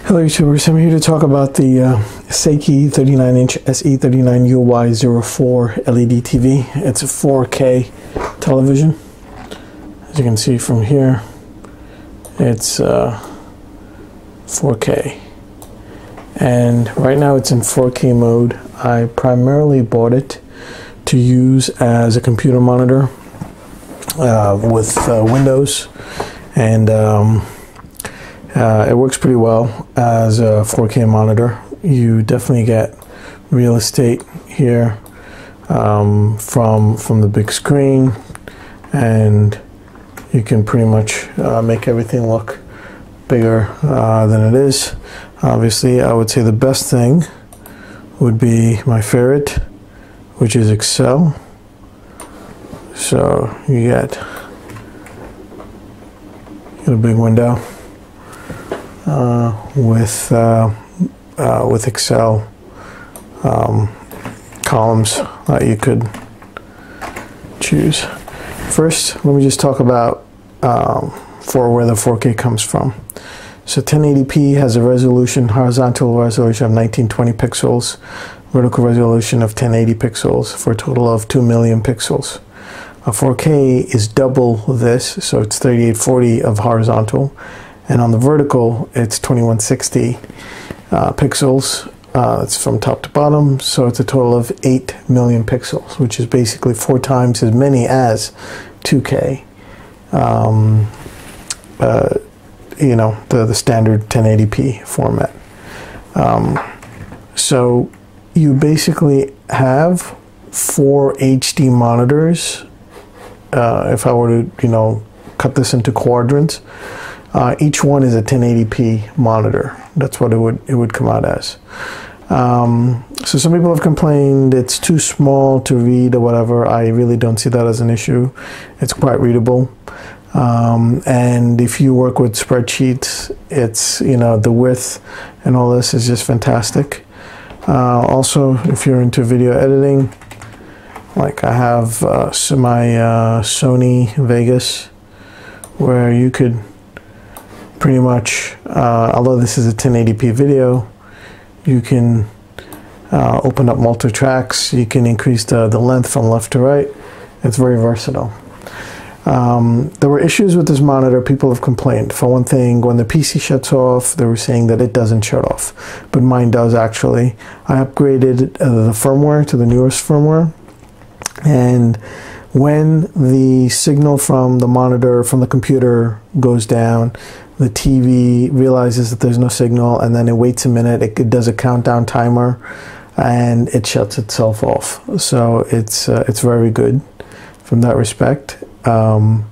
Hello YouTubers, I'm here to talk about the Seiki 39-inch SE39UY04 LED TV. It's a 4K television. As you can see from here, it's 4K. And right now it's in 4K mode. I primarily bought it to use as a computer monitor with Windows, and it works pretty well as a 4K monitor. You definitely get real estate here from the big screen, and you can pretty much make everything look bigger than it is. Obviously, I would say the best thing would be my favorite, which is Excel. So you get a big window with Excel columns that you could choose. First, let me just talk about where the 4K comes from. So 1080p has a horizontal resolution of 1920 pixels, vertical resolution of 1080 pixels for a total of 2 million pixels. A 4K is double this, so it's 3840 of horizontal, and on the vertical it's 2160 pixels. It's from top to bottom, so it's a total of 8 million pixels, which is basically 4 times as many as 2K. You know, the standard 1080p format. So you basically have 4 HD monitors. If I were to, you know, cut this into quadrants, each one is a 1080p monitor. That's what it would come out as. So some people have complained it's too small to read or whatever. I really don't see that as an issue. It's quite readable. And if you work with spreadsheets, it's, you know, the width and all this is just fantastic. Also, if you're into video editing, like I have my Sony Vegas, where you could pretty much, although this is a 1080p video, you can open up multi-tracks. You can increase the length from left to right. It's very versatile. There were issues with this monitor. People have complained. For one thing, when the PC shuts off, they were saying that it doesn't shut off, but mine does actually. I upgraded the firmware to the newest firmware, and when the signal from the monitor, from the computer goes down, the TV realizes that there's no signal, and then it waits a minute. It does a countdown timer, and it shuts itself off. So it's very good from that respect. For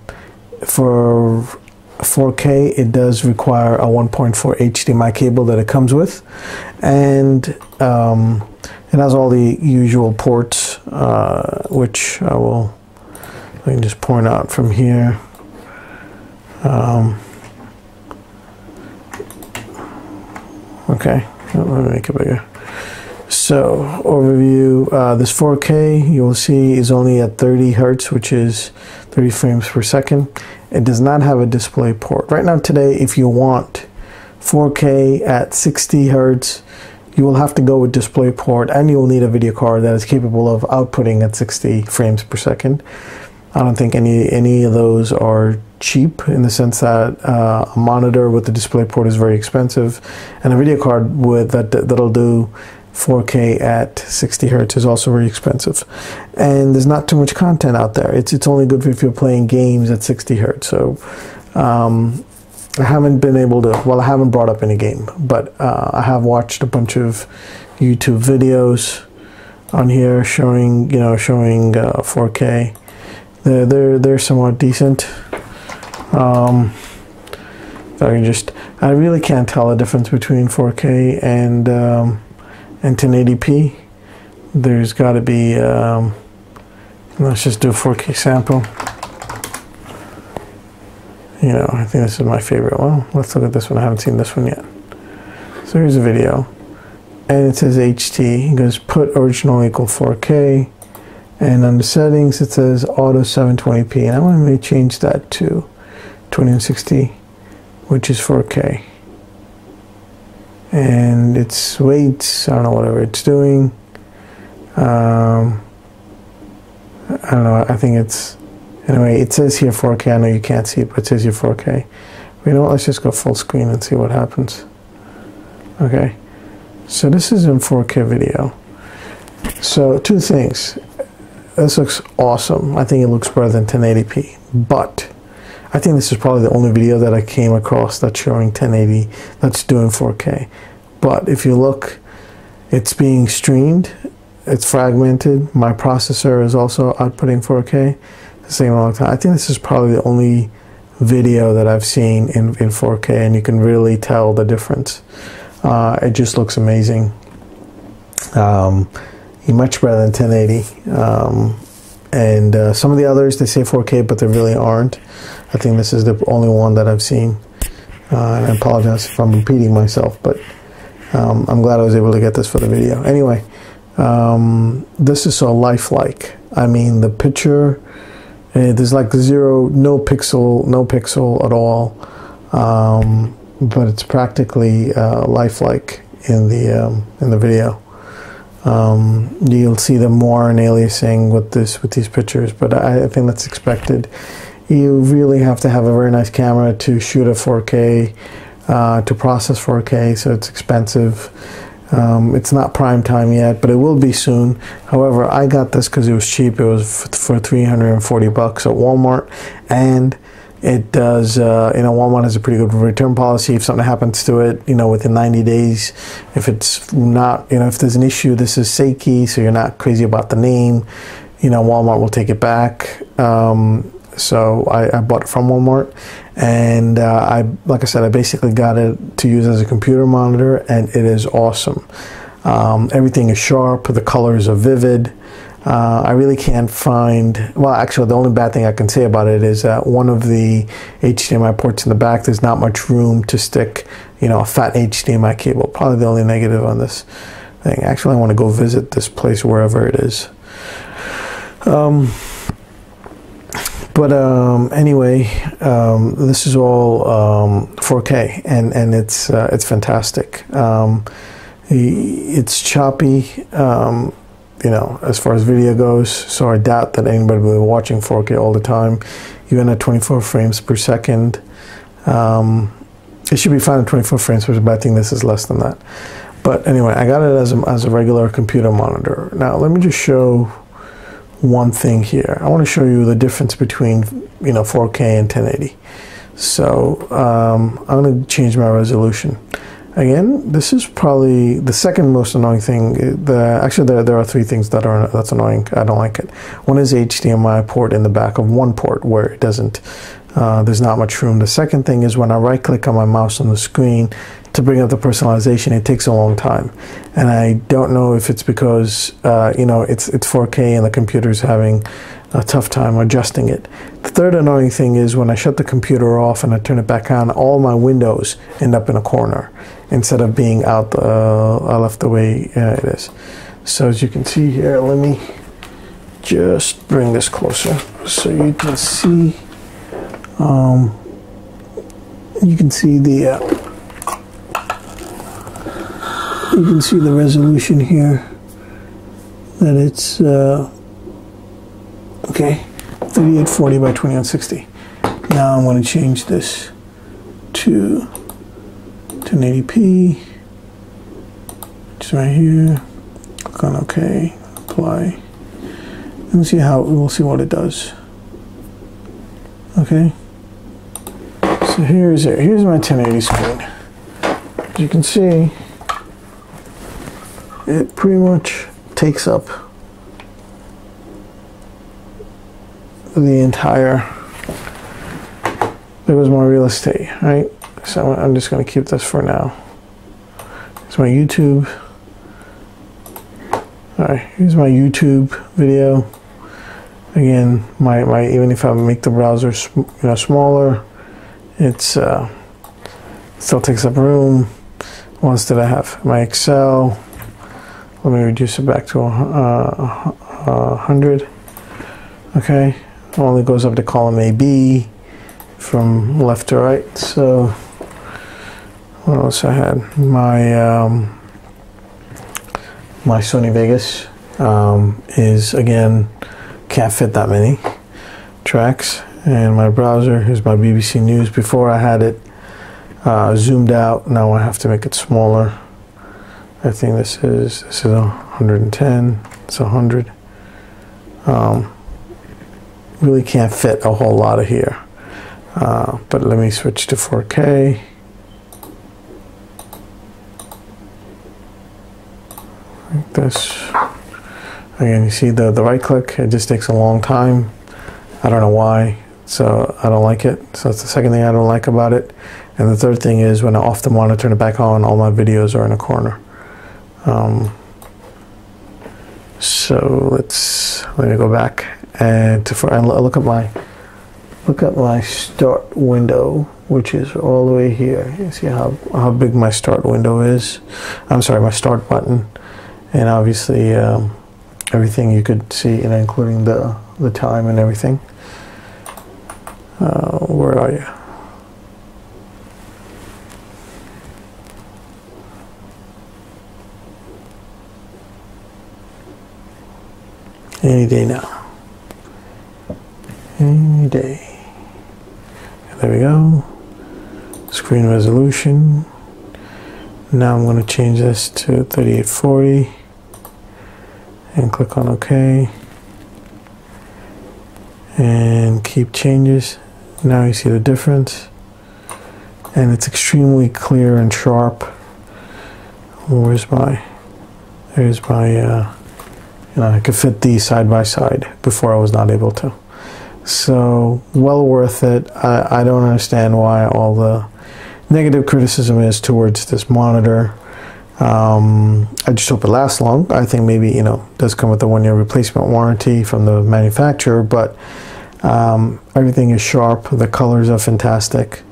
4K, it does require a 1.4 HDMI cable that it comes with, and it has all the usual ports, which I can just point out from here. Okay, let me make it bigger. So, overview, this 4K, you will see, is only at 30 Hertz, which is 30 frames per second. It does not have a display port. Right now today, if you want 4K at 60 Hertz, you will have to go with display port, and you will need a video card that is capable of outputting at 60 frames per second. I don't think any of those are cheap, in the sense that a monitor with the display port is very expensive, and a video card that'll do 4K at 60 Hertz is also very expensive. And there's not too much content out there. It's only good if you're playing games at 60 Hertz. So I haven't been able to, well, I haven't brought up any game, but I have watched a bunch of YouTube videos on here showing 4K. They're somewhat decent. I really can't tell the difference between 4K and 1080p. There's got to be, let's just do a 4K sample. You know, I think this is my favorite. Well, let's look at this one. I haven't seen this one yet. So here's a video, and it says HT. It goes put original equal 4K, and under settings it says auto 720p, and I want to change that to 2160, which is 4K. and its weights, I don't know, whatever it's doing. I don't know, I think it's, anyway, it says here 4K. I know you can't see it, but it says here 4K. But you know what, let's just go full screen and see what happens. Okay, so this is in 4K video. So two things. This looks awesome. I think it looks better than 1080p, but I think this is probably the only video that I came across that's showing 1080, that's doing 4K. But if you look, it's being streamed, it's fragmented. My processor is also outputting 4K. It's taking a long time. I think this is probably the only video that I've seen in 4K, and you can really tell the difference. It just looks amazing. Much better than 1080. And some of the others, they say 4K, but they really aren't. I think this is the only one that I've seen. And I apologize if I'm repeating myself, but I'm glad I was able to get this for the video. Anyway, this is so lifelike. I mean, the picture, there's like no pixel at all. But it's practically lifelike in the video. You'll see them more in aliasing with these pictures, but I think that's expected. You really have to have a very nice camera to shoot a 4K, to process 4K, so it's expensive. It's not prime time yet, but it will be soon. However, I got this because it was cheap. It was for $340 at Walmart, and it does, Walmart has a pretty good return policy. If something happens to it, within 90 days, if it's not, if there's an issue, this is Seiki, so you're not crazy about the name, Walmart will take it back. So I bought it from Walmart, and like I said, I basically got it to use as a computer monitor, and it is awesome. Everything is sharp, the colors are vivid. I really can't find, well, actually the only bad thing I can say about it is that one of the HDMI ports in the back, there's not much room to stick, a fat HDMI cable. Probably the only negative on this thing. Actually, I want to go visit this place wherever it is. Anyway, this is all 4K, and it's fantastic. It's choppy, as far as video goes, so I doubt that anybody will be watching 4K all the time, even at 24 frames per second. It should be fine at 24 frames per second, but I think this is less than that. But anyway, I got it as a regular computer monitor. Now, let me just show one thing here. I want to show you the difference between 4K and 1080. So I'm going to change my resolution. Again, this is probably the second most annoying thing. Actually, there are three things that's annoying. I don't like it. One is HDMI port in the back of one port where it doesn't. There's not much room. The second thing is when I right-click on my mouse on the screen to bring up the personalization, it takes a long time, and I don't know if it's because it's 4K and the computer's having a tough time adjusting it. The third annoying thing is when I shut the computer off and I turn it back on, all my windows end up in a corner instead of being out left the way it is. So as you can see here, let me just bring this closer so you can see. You can see the resolution here, that it's okay, 3840 by 2160. Now I'm going to change this to 1080p, which is right here. Click on OK, apply, and we'll see what it does. Okay, so here's my 1080 screen. As you can see, it pretty much takes up the entire, there was more real estate, right? So I'm just going to keep this for now. It's my YouTube. All right, here's my YouTube video. Again, my even if I make the browser smaller, it's still takes up room. What else did I have? My Excel. Let me reduce it back to 100. Okay, it only goes up to column A, B from left to right. So What else I had? My Sony Vegas is, again, can't fit that many tracks. And my browser is my BBC News. Before I had it zoomed out. Now I have to make it smaller. I think this is 110. It's 100. Really can't fit a whole lot of here. But let me switch to 4K. Like this. Again, you see the right click, it just takes a long time. I don't know why, so I don't like it. So that's the second thing I don't like about it. And the third thing is when I off the monitor, turn it back on, all my videos are in a corner. So let me go back and look at my start window, which is all the way here. You see how big my start window is. I'm sorry, my start button, and obviously everything you could see, including the time and everything. Where are you? Any day now. Any day. There we go. Screen resolution. Now I'm going to change this to 3840 and click on OK. And keep changes. Now you see the difference. And it's extremely clear and sharp. There's my I could fit these side by side. Before I was not able to. So, well worth it. I don't understand why all the negative criticism is towards this monitor. I just hope it lasts long. I think maybe, it does come with a 1-year replacement warranty from the manufacturer, but everything is sharp. The colors are fantastic.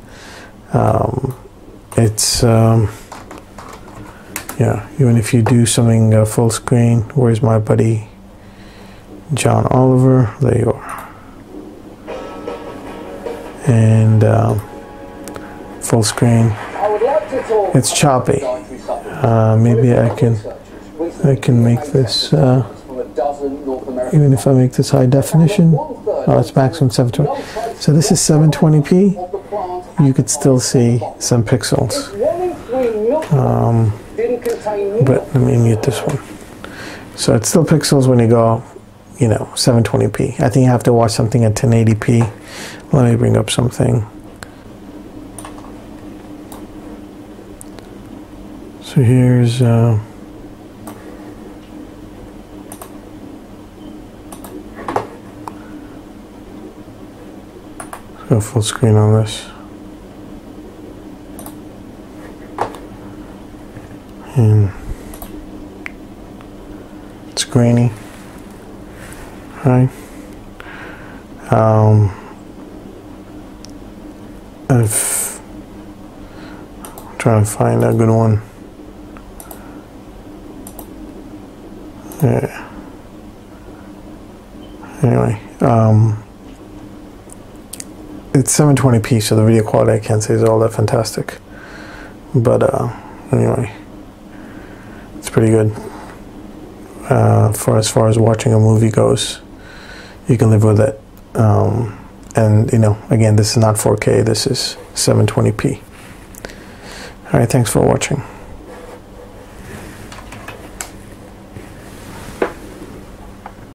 Yeah, even if you do something full screen, where's my buddy John Oliver? There you are. And full screen, it's choppy. Maybe I can make this, even if I make this high definition, it's maximum 720. So this is 720p. You could still see some pixels. But let me mute this one. So it's still pixels when you go, 720p. I think you have to watch something at 1080p. Let me bring up something. So here's go full screen on this. And it's grainy, right? I'm trying to find a good one. Yeah. Anyway, it's 720p, so the video quality I can't say is all that fantastic. But anyway. It's pretty good. For as far as watching a movie goes, you can live with it. And again, this is not 4K. This is 720p. All right, thanks for watching.